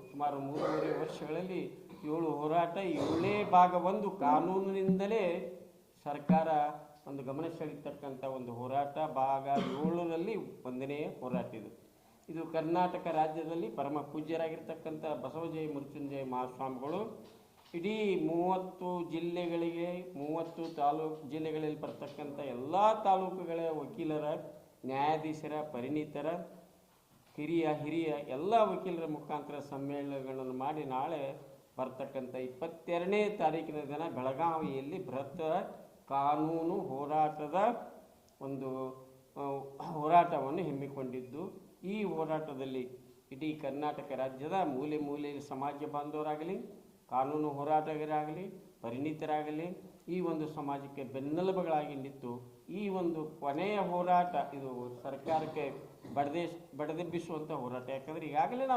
ಸುಮಾರು 3.5 ವರ್ಷಗಳಲ್ಲಿ 7 ಹೋರಾಟ, 7ನೇ ಭಾಗ ಒಂದು ಕಾನೂನಿನಿಂದಲೇ ಸರ್ಕಾರ ಒಂದು ಗಮನ ಸೆಳೀತಕ್ಕಂಥ ಒಂದು ಹೋರಾಟ. ಭಾಗ 7ರಲ್ಲಿ 1ನೇ ಹೋರಾಟ ಇದು ಕರ್ನಾಟಕ ರಾಜ್ಯದಲ್ಲಿ ಪರಮ ಪೂಜ್ಯರಾಗಿರ್ತಕ್ಕಂಥ ಬಸವಜಯ ಮೃತ್ಯುಂಜಯ ಮಹಾಸ್ವಾಮಿಗಳು ಇಡೀ 30 ಜಿಲ್ಲೆಗಳಿಗೆ 30 ಜಿಲ್ಲೆಗಳಲ್ಲಿ ಬರ್ತಕ್ಕಂಥ ಎಲ್ಲ ತಾಲೂಕುಗಳ ವಕೀಲರ, ನ್ಯಾಯಾಧೀಶರ, ಪರಿಣಿತರ, ಹಿರಿಯ ಎಲ್ಲ ವಕೀಲರ ಮುಖಾಂತರ ಸಮ್ಮೇಳನಗಳನ್ನು ಮಾಡಿ ನಾಳೆ ಬರ್ತಕ್ಕಂಥ 22ನೇ ತಾರೀಕಿನ ದಿನ ಬೆಳಗಾವಿಯಲ್ಲಿ ಬೃಹತ್ ಕಾನೂನು ಹೋರಾಟದ ಒಂದು ಹೋರಾಟವನ್ನು ಹಮ್ಮಿಕೊಂಡಿದ್ದು, ಈ ಹೋರಾಟದಲ್ಲಿ ಇಡೀ ಕರ್ನಾಟಕ ರಾಜ್ಯದ ಮೂಲೆ ಮೂಲೆಯಲ್ಲಿ ಸಮಾಜ ಬಾಂಧವರಾಗಲಿ, ಕಾನೂನು ಹೋರಾಟಗಾರರಾಗಲಿ, ಪರಿಣಿತರಾಗಲಿ ಈ ಒಂದು ಸಮಾಜಕ್ಕೆ ಬೆನ್ನೆಲುಬುಗಳಾಗಿ ನಿಂತು ಈ ಒಂದು ಕೊನೆಯ ಹೋರಾಟ ಇದು ಸರ್ಕಾರಕ್ಕೆ ಬಡದೆಬ್ಬಿಸುವಂಥ ಹೋರಾಟ. ಯಾಕಂದರೆ ಈಗಾಗಲೇ ನಾವು